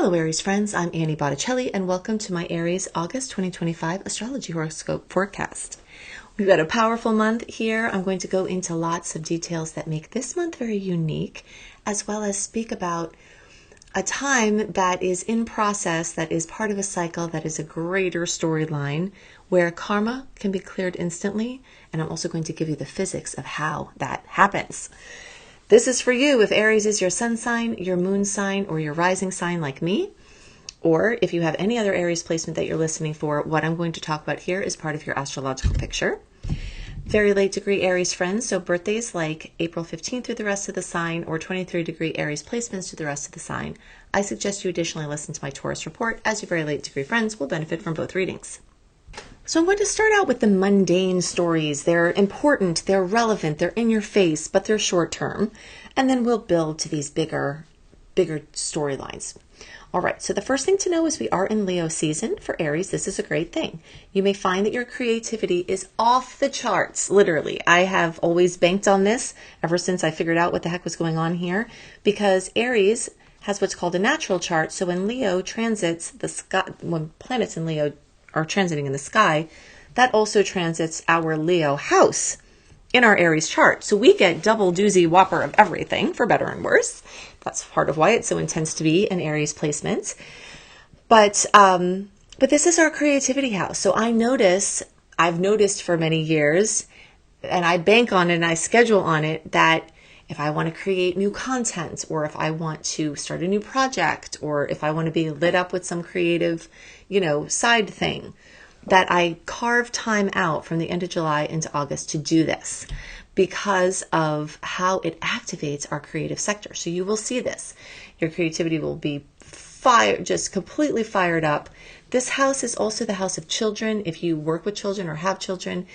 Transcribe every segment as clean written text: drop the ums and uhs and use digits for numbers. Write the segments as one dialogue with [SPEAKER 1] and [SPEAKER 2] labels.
[SPEAKER 1] Hello Aries friends, I'm Annie Botticelli and welcome to my Aries August 2025 astrology horoscope forecast. We've got a powerful month here. I'm going to go into lots of details that make this month very unique, as well as speak about a time that is in process, that is part of a cycle, that is a greater storyline where karma can be cleared instantly. And I'm also going to give you the physics of how that happens. This is for you if Aries is your sun sign, your moon sign, or your rising sign like me. Or if you have any other Aries placement that you're listening for, what I'm going to talk about here is part of your astrological picture. Very late degree Aries friends, so birthdays like April 15th through the rest of the sign or 23 degree Aries placements through the rest of the sign. I suggest you additionally listen to my Taurus report, as your very late degree friends will benefit from both readings. So I'm going to start out with the mundane stories. They're important, they're relevant, they're in your face, but they're short term. And then we'll build to these bigger storylines. All right, so the first thing to know is we are in Leo season. For Aries, this is a great thing. You may find that your creativity is off the charts, literally. I have always banked on this ever since I figured out what the heck was going on here, because Aries has what's called a natural chart. So when Leo transits the sky, when planets in Leo are transiting in the sky, that also transits our Leo house in our Aries chart. So we get double doozy whopper of everything, for better and worse. That's part of why it's so intense to be an Aries placement. But this is our creativity house. So I've noticed for many years, and I bank on it and I schedule on it, that if I want to create new content, or if I want to start a new project, or if I want to be lit up with some creative, side thing, that I carve time out from the end of July into August to do this because of how it activates our creative sector. So you will see this. Your creativity will be just completely fired up. This house is also the house of children. If you work with children or have children,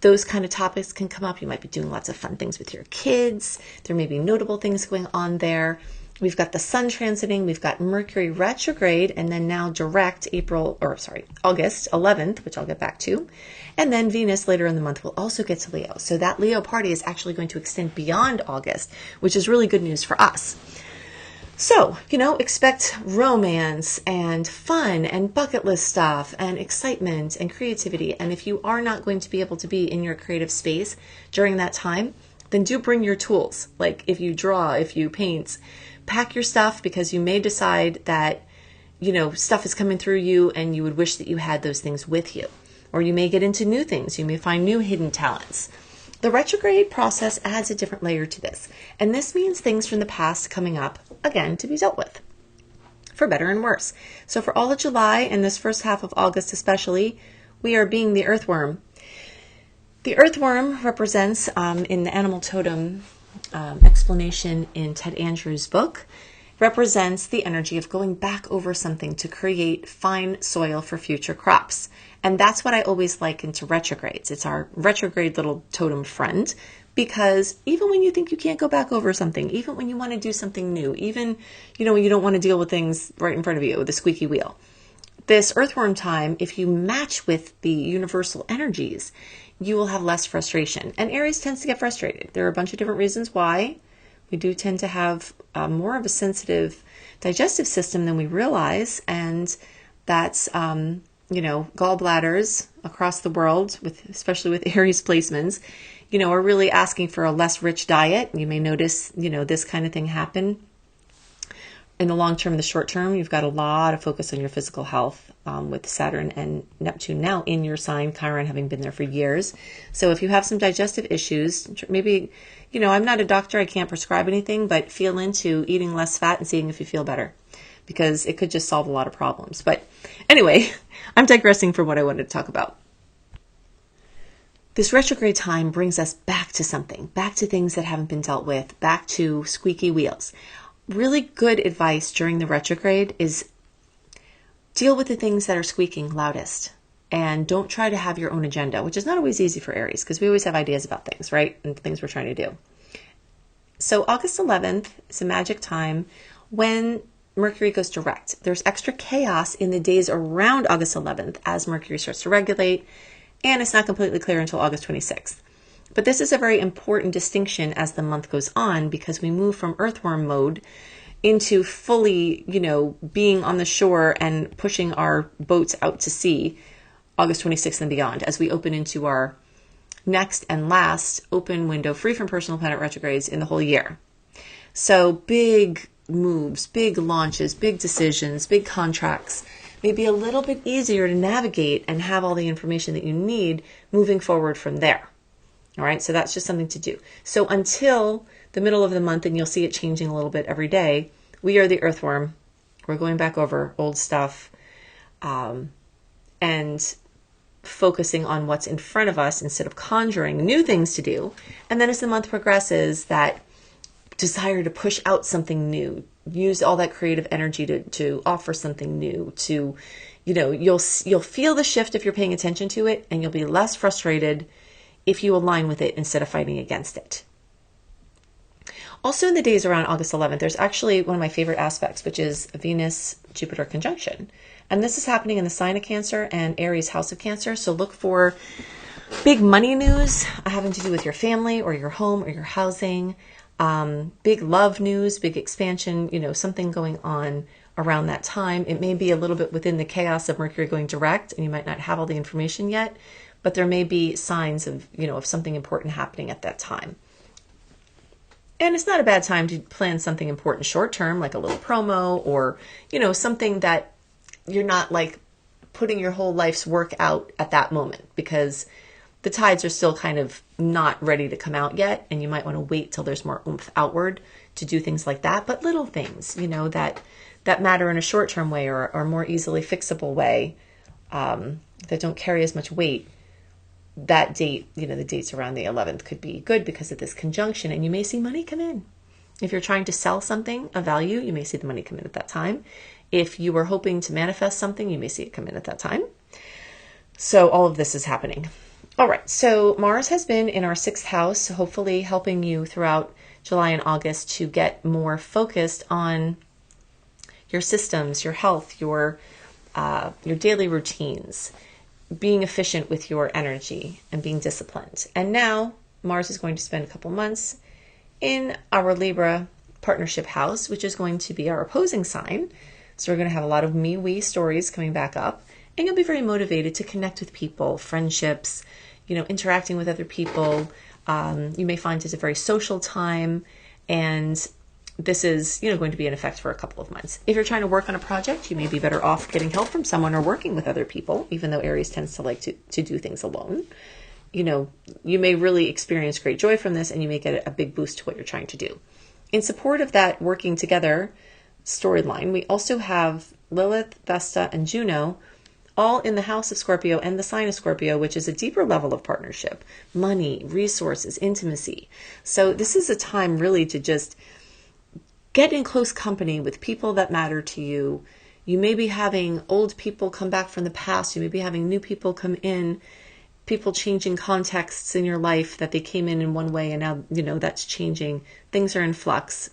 [SPEAKER 1] those kind of topics can come up. You might be doing lots of fun things with your kids. There may be notable things going on there. We've got the sun transiting, we've got Mercury retrograde, and then now direct August 11th, which I'll get back to. And then Venus later in the month will also get to Leo. So that Leo party is actually going to extend beyond August, which is really good news for us. So, expect romance and fun and bucket list stuff and excitement and creativity. And if you are not going to be able to be in your creative space during that time, then do bring your tools. Like if you draw, if you paint, pack your stuff, because you may decide that, stuff is coming through you and you would wish that you had those things with you. Or you may get into new things. You may find new hidden talents. The retrograde process adds a different layer to this. And this means things from the past coming up again to be dealt with, for better and worse. So for all of July and this first half of August especially, we are being the earthworm. The earthworm represents, in the animal totem explanation in Ted Andrews' book, represents the energy of going back over something to create fine soil for future crops. And that's what I always liken to retrogrades. It's our retrograde little totem friend, because even when you think you can't go back over something, even when you want to do something new, even, when you don't want to deal with things right in front of you with a squeaky wheel, this earthworm time, if you match with the universal energies, you will have less frustration. And Aries tends to get frustrated. There are a bunch of different reasons why. We do tend to have more of a sensitive digestive system than we realize. And that's, gallbladders across the world, especially with Aries placements, are really asking for a less rich diet. You may notice, this kind of thing happen. In the long term and the short term, you've got a lot of focus on your physical health with Saturn and Neptune now in your sign, Chiron having been there for years. So if you have some digestive issues, maybe, I'm not a doctor, I can't prescribe anything, but feel into eating less fat and seeing if you feel better, because it could just solve a lot of problems. But anyway, I'm digressing from what I wanted to talk about. This retrograde time brings us back to something, back to things that haven't been dealt with, back to squeaky wheels. Really good advice during the retrograde is deal with the things that are squeaking loudest, and don't try to have your own agenda, which is not always easy for Aries because we always have ideas about things, right? And things we're trying to do. So August 11th is a magic time when Mercury goes direct. There's extra chaos in the days around August 11th as Mercury starts to regulate, and it's not completely clear until August 26th. But this is a very important distinction as the month goes on, because we move from earthworm mode into fully, being on the shore and pushing our boats out to sea August 26th and beyond, as we open into our next and last open window free from personal planet retrogrades in the whole year. So big moves, big launches, big decisions, big contracts may be a little bit easier to navigate and have all the information that you need moving forward from there. All right, so that's just something to do. So until the middle of the month, and you'll see it changing a little bit every day, we are the earthworm. We're going back over old stuff and focusing on what's in front of us instead of conjuring new things to do. And then as the month progresses, that desire to push out something new, use all that creative energy to offer something new, to, you'll feel the shift if you're paying attention to it, and you'll be less frustrated if you align with it instead of fighting against it. Also in the days around August 11th, there's actually one of my favorite aspects, which is Venus-Jupiter conjunction. And this is happening in the sign of Cancer and Aries house of Cancer. So look for big money news having to do with your family or your home or your housing, big love news, big expansion, something going on around that time. It may be a little bit within the chaos of Mercury going direct, and you might not have all the information yet, but there may be signs of, of something important happening at that time. And it's not a bad time to plan something important short term, like a little promo or, something that you're not like putting your whole life's work out at that moment, because the tides are still kind of not ready to come out yet. And you might want to wait till there's more oomph outward to do things like that. But little things, that matter in a short term way or more easily fixable way, that don't carry as much weight. That date, the dates around the 11th could be good because of this conjunction, and you may see money come in. If you're trying to sell something of value, you may see the money come in at that time. If you were hoping to manifest something, you may see it come in at that time. So all of this is happening. All right. So Mars has been in our 6th house, hopefully helping you throughout July and August to get more focused on your systems, your health, your daily routines, being efficient with your energy and being disciplined. And now Mars is going to spend a couple months in our Libra partnership house, which is going to be our opposing sign. So we're going to have a lot of me, we stories coming back up, and you'll be very motivated to connect with people, friendships, interacting with other people. You may find it's a very social time, and this is, going to be in effect for a couple of months. If you're trying to work on a project, you may be better off getting help from someone or working with other people, even though Aries tends to like to do things alone. You may really experience great joy from this, and you may get a big boost to what you're trying to do. In support of that working together storyline, we also have Lilith, Vesta, and Juno all in the house of Scorpio and the sign of Scorpio, which is a deeper level of partnership, money, resources, intimacy. So this is a time really to just get in close company with people that matter to you. You may be having old people come back from the past. You may be having new people come in, people changing contexts in your life that they came in one way and now, that's changing. Things are in flux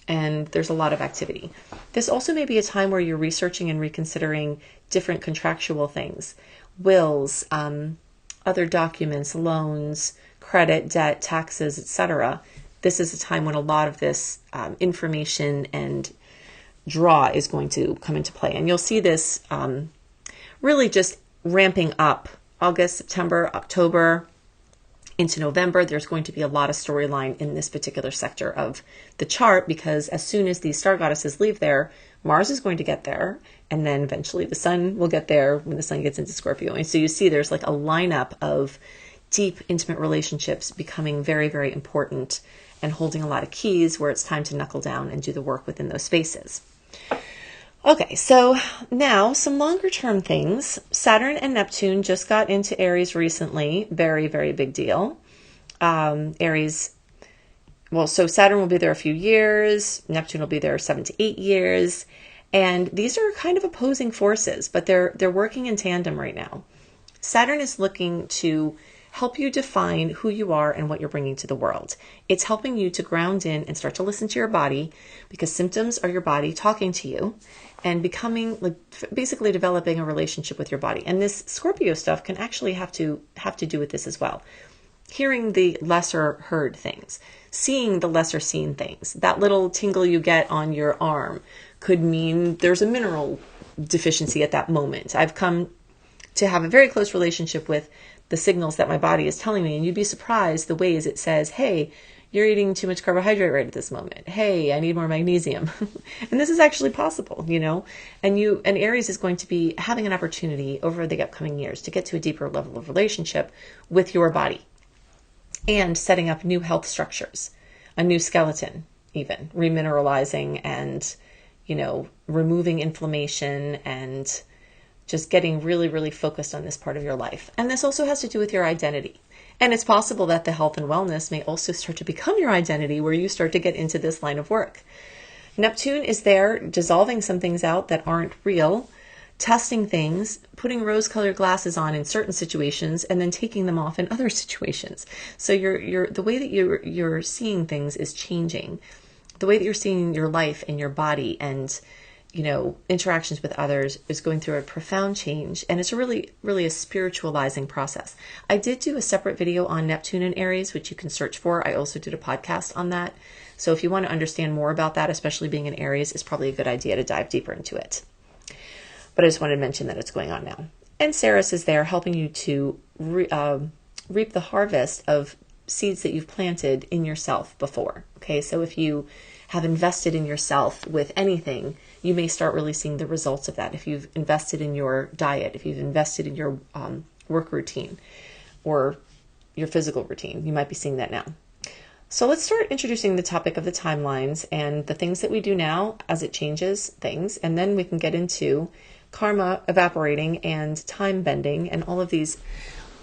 [SPEAKER 1] and there's a lot of activity. This also may be a time where you're researching and reconsidering different contractual things, wills, other documents, loans, credit, debt, taxes, etc. This is a time when a lot of this information and draw is going to come into play. And you'll see this really just ramping up August, September, October, into November. There's going to be a lot of storyline in this particular sector of the chart, because as soon as these star goddesses leave there, Mars is going to get there, and then eventually the sun will get there when the sun gets into Scorpio. And so you see there's like a lineup of deep, intimate relationships becoming very, very important and holding a lot of keys where it's time to knuckle down and do the work within those spaces. Okay, so now some longer term things. Saturn and Neptune just got into Aries recently. Very, very big deal. Aries, so Saturn will be there a few years. Neptune will be there 7 to 8 years. And these are kind of opposing forces, but they're working in tandem right now. Saturn is looking to help you define who you are and what you're bringing to the world. It's helping you to ground in and start to listen to your body, because symptoms are your body talking to you and becoming, like, basically developing a relationship with your body. And this Scorpio stuff can actually have to do with this as well. Hearing the lesser heard things. seeing the lesser seen things. That little tingle you get on your arm could mean there's a mineral deficiency at that moment. I've come to have a very close relationship with the signals that my body is telling me, and you'd be surprised the ways it says, hey, you're eating too much carbohydrate right at this moment. Hey, I need more magnesium. And this is actually possible, and Aries is going to be having an opportunity over the upcoming years to get to a deeper level of relationship with your body and setting up new health structures, a new skeleton, even remineralizing and, removing inflammation and just getting really, really focused on this part of your life. And this also has to do with your identity. And it's possible that the health and wellness may also start to become your identity, where you start to get into this line of work. Neptune is there dissolving some things out that aren't real, testing things, putting rose-colored glasses on in certain situations, and then taking them off in other situations. So the way that you're seeing things is changing. The way that you're seeing your life and your body and interactions with others is going through a profound change. And it's really, really a spiritualizing process. I did do a separate video on Neptune and Aries, which you can search for. I also did a podcast on that. So if you want to understand more about that, especially being in Aries, it's probably a good idea to dive deeper into it. But I just wanted to mention that it's going on now. And Ceres is there helping you to reap the harvest of seeds that you've planted in yourself before. Okay, so if you have invested in yourself with anything, you may start really seeing the results of that. If you've invested in your diet, if you've invested in your work routine or your physical routine, you might be seeing that now. So let's start introducing the topic of the timelines and the things that we do now as it changes things. And then we can get into karma evaporating and time bending and all of these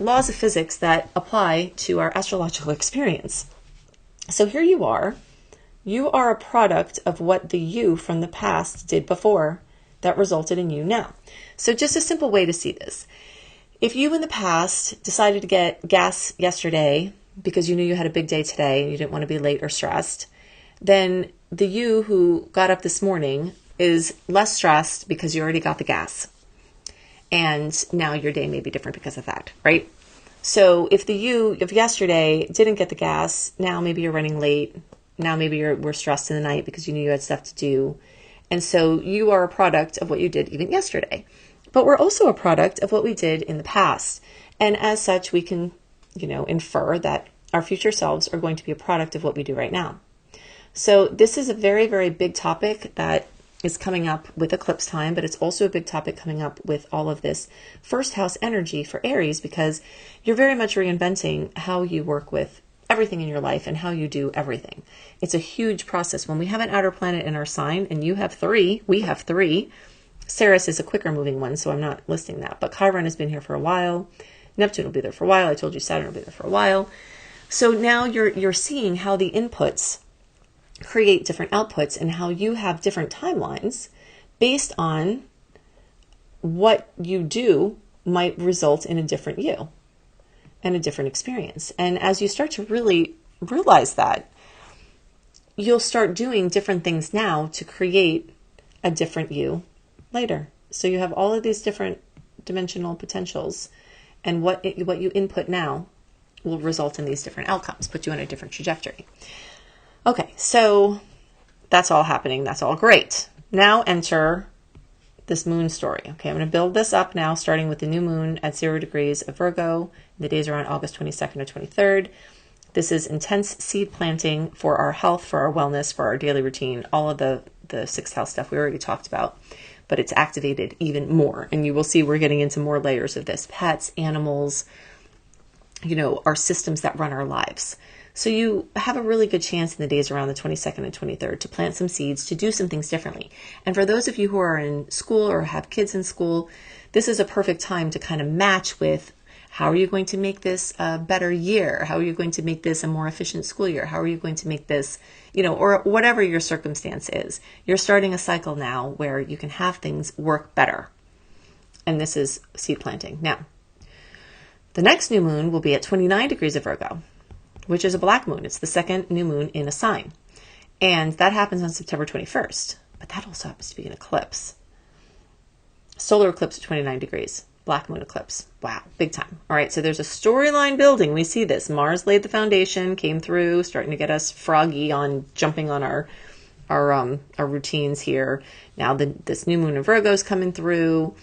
[SPEAKER 1] laws of physics that apply to our astrological experience. So here you are. You are a product of what the you from the past did before that resulted in you now. So just a simple way to see this. If you in the past decided to get gas yesterday because you knew you had a big day today and you didn't want to be late or stressed, then the you who got up this morning is less stressed because you already got the gas. And now your day may be different because of that, right? So if the you of yesterday didn't get the gas, now maybe you're running late. Now maybe we're stressed in the night because you knew you had stuff to do. And so you are a product of what you did even yesterday. But we're also a product of what we did in the past. And as such, we can, infer that our future selves are going to be a product of what we do right now. So this is a very, very big topic that is coming up with eclipse time, but it's also a big topic coming up with all of this first house energy for Aries, because you're very much reinventing how you work with everything in your life and how you do everything. It's a huge process. When we have an outer planet in our sign, and you have 3, we have 3. Ceres is a quicker moving one, so I'm not listing that. But Chiron has been here for a while. Neptune will be there for a while. I told you Saturn will be there for a while. So now you're seeing how the inputs create different outputs and how you have different timelines based on what you do might result in a different you and a different experience. And as you start to really realize that, you'll start doing different things now to create a different you later. So you have all of these different dimensional potentials, and what you input now will result in these different outcomes, put you on a different trajectory. Okay, so that's all happening. That's all great. Now enter this moon story. Okay, I'm going to build this up now, starting with the new moon at 0 degrees of Virgo. The days are on August 22nd or 23rd. This is intense seed planting for our health, for our wellness, for our daily routine, all of the 6th house stuff we already talked about, but it's activated even more. And you will see we're getting into more layers of this. Pets, animals, our systems that run our lives. So you have a really good chance in the days around the 22nd and 23rd to plant some seeds, to do some things differently. And for those of you who are in school or have kids in school, this is a perfect time to kind of match with, how are you going to make this a better year? How are you going to make this a more efficient school year? How are you going to make this, or whatever your circumstance is. You're starting a cycle now where you can have things work better. And this is seed planting. Now, the next new moon will be at 29 degrees of Virgo, which is a black moon. It's the second new moon in a sign. And that happens on September 21st. But that also happens to be an eclipse. Solar eclipse at 29 degrees. black moon eclipse. Wow, big time. All right, so there's a storyline building. We see this. Mars laid the foundation, came through, starting to get us froggy on jumping on our routines here. Now this new moon in Virgo is coming through.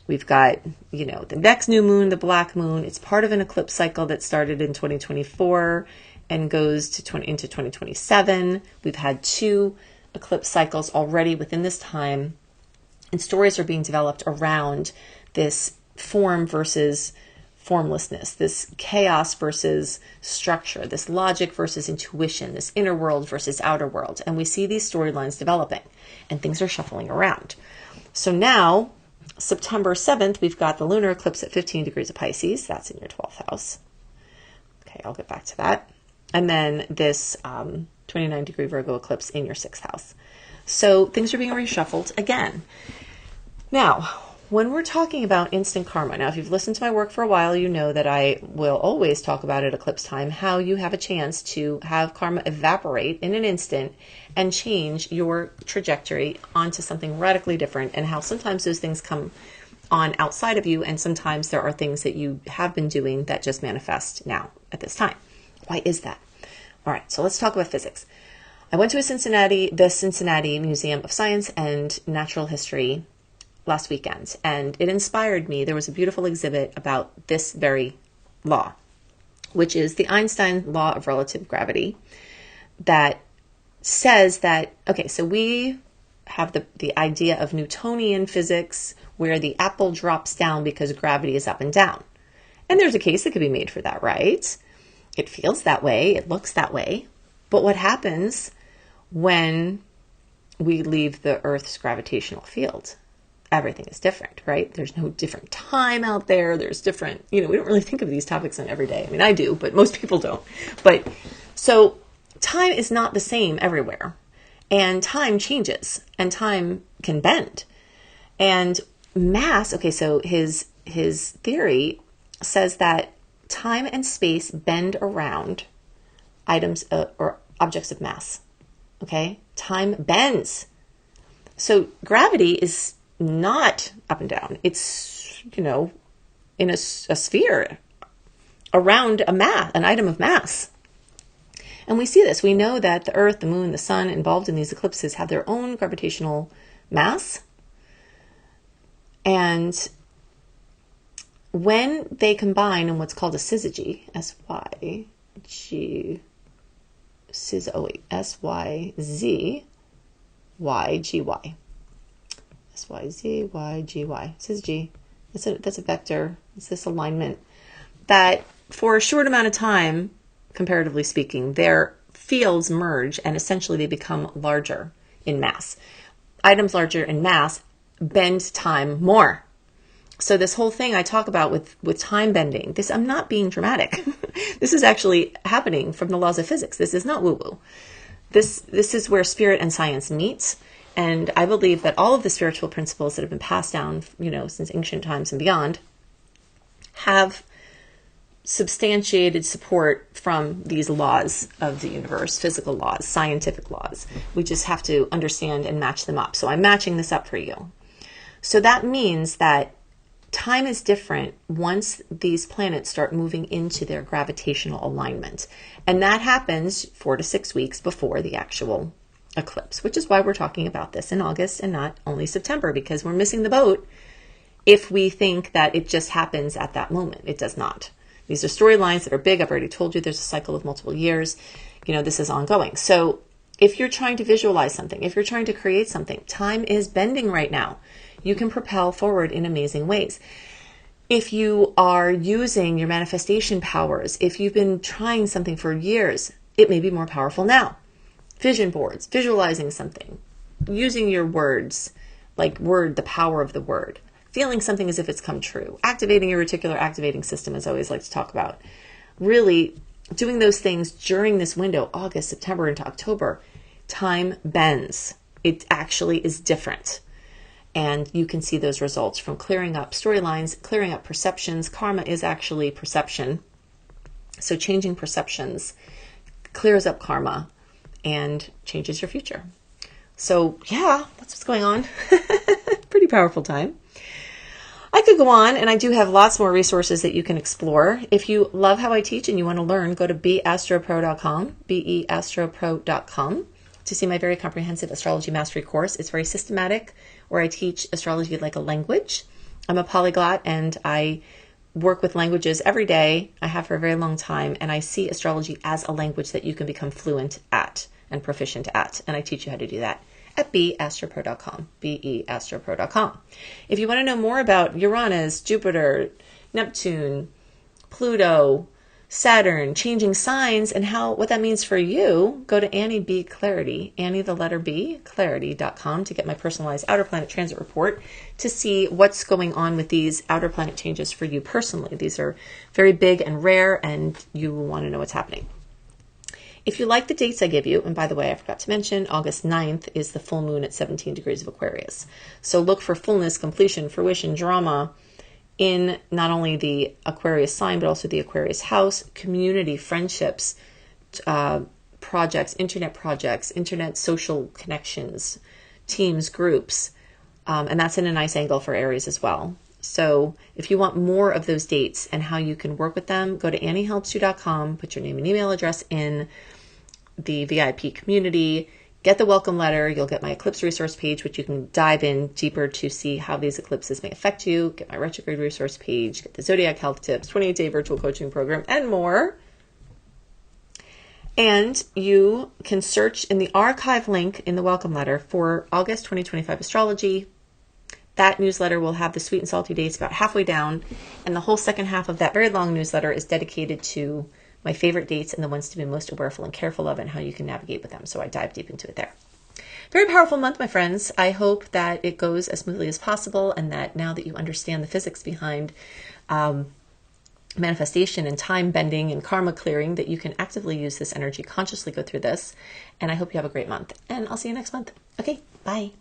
[SPEAKER 1] We've got, the next new moon, the black moon. It's part of an eclipse cycle that started in 2024 and goes into 2027. We've had 2 eclipse cycles already within this time, and stories are being developed around this form versus formlessness, this chaos versus structure, this logic versus intuition, this inner world versus outer world. And we see these storylines developing and things are shuffling around. So now, September 7th, we've got the lunar eclipse at 15 degrees of Pisces. That's in your 12th house. Okay, I'll get back to that. And then this 29-degree Virgo eclipse in your 6th house. So things are being reshuffled again. Now, when we're talking about instant karma, now if you've listened to my work for a while, you know that I will always talk about at eclipse time how you have a chance to have karma evaporate in an instant and change your trajectory onto something radically different, and how sometimes those things come on outside of you, and sometimes there are things that you have been doing that just manifest now at this time. Why is that? All right, so let's talk about physics. I went to the Cincinnati Museum of Science and Natural History last weekend, and it inspired me. There was a beautiful exhibit about this very law, which is the Einstein law of relative gravity, that says that, okay, so we have the idea of Newtonian physics where the apple drops down because gravity is up and down. And there's a case that could be made for that, right? It feels that way. It looks that way. But what happens when we leave the Earth's gravitational field? Everything is different, right? There's no different time out there. There's different, we don't really think of these topics in every day. I mean, I do, but most people don't. But so time is not the same everywhere, and time changes, and time can bend. And mass, okay, so his theory says that time and space bend around items or objects of mass. Okay? Time bends. So gravity is not up and down. It's, in a sphere around an item of mass. And we see this. We know that the Earth, the Moon, the Sun involved in these eclipses have their own gravitational mass. And when they combine in what's called a syzygy, S-Y-Z-Y-G-Y, S-Y-Z-Y-G-Y, syzygy. That's a vector. It's this alignment that for a short amount of time, comparatively speaking, their fields merge and essentially they become larger in mass. Items larger in mass bend time more. So this whole thing I talk about with time bending, I'm not being dramatic. This is actually happening from the laws of physics. This is not woo-woo. This is where spirit and science meet. And I believe that all of the spiritual principles that have been passed down, since ancient times and beyond, have substantiated support from these laws of the universe, physical laws, scientific laws. We just have to understand and match them up. So I'm matching this up for you. So that means that time is different once these planets start moving into their gravitational alignment. And that happens 4 to 6 weeks before the actual eclipse, which is why we're talking about this in August and not only September, because we're missing the boat if we think that it just happens at that moment. It does not. These are storylines that are big. I've already told you there's a cycle of multiple years. This is ongoing. So if you're trying to visualize something, if you're trying to create something, time is bending right now. You can propel forward in amazing ways. If you are using your manifestation powers, if you've been trying something for years, it may be more powerful now. Vision boards, visualizing something, using your words, the power of the word, feeling something as if it's come true, activating your reticular activating system, as I always like to talk about. Really doing those things during this window, August, September into October, time bends. It actually is different. And you can see those results from clearing up storylines, clearing up perceptions. Karma is actually perception. So changing perceptions clears up karma and changes your future. So yeah, that's what's going on. Pretty powerful time. I I could go on, and I do have lots more resources that you can explore. If you love how I teach and you want to learn, go to beastropro.com, beastropro.com, to see my very comprehensive astrology mastery course. It's very systematic, where I teach astrology like a language. I'm a polyglot, and I work with languages every day. I have for a very long time, and I see astrology as a language that you can become fluent at and proficient at, and I teach you how to do that at beastropro.com, beastropro.com. If you want to know more about Uranus, Jupiter, Neptune, Pluto, Saturn, changing signs, and what that means for you, go to Annie B. Clarity, Annie the letter B, clarity.com, to get my personalized outer planet transit report to see what's going on with these outer planet changes for you personally. These are very big and rare, and you will want to know what's happening. If you like the dates I give you, and by the way, I forgot to mention, August 9th is the full moon at 17 degrees of Aquarius. So look for fullness, completion, fruition, drama in not only the Aquarius sign, but also the Aquarius house, community, friendships, projects, internet social connections, teams, groups. And that's in a nice angle for Aries as well. So if you want more of those dates and how you can work with them, go to anniehelpsyou.com, put your name and email address in the VIP community, get the welcome letter. You'll get my eclipse resource page, which you can dive in deeper to see how these eclipses may affect you, get my retrograde resource page, get the zodiac health tips, 28-day virtual coaching program, and more. And you can search in the archive link in the welcome letter for August 2025 astrology. That newsletter will have the sweet and salty dates about halfway down, and the whole second half of that very long newsletter is dedicated to my favorite dates and the ones to be most awareful and careful of, and how you can navigate with them. So I dive deep into it there. Very powerful month, my friends. I hope that it goes as smoothly as possible, and that now that you understand the physics behind manifestation and time bending and karma clearing, that you can actively use this energy, consciously go through this. And I hope you have a great month, and I'll see you next month. Okay, bye.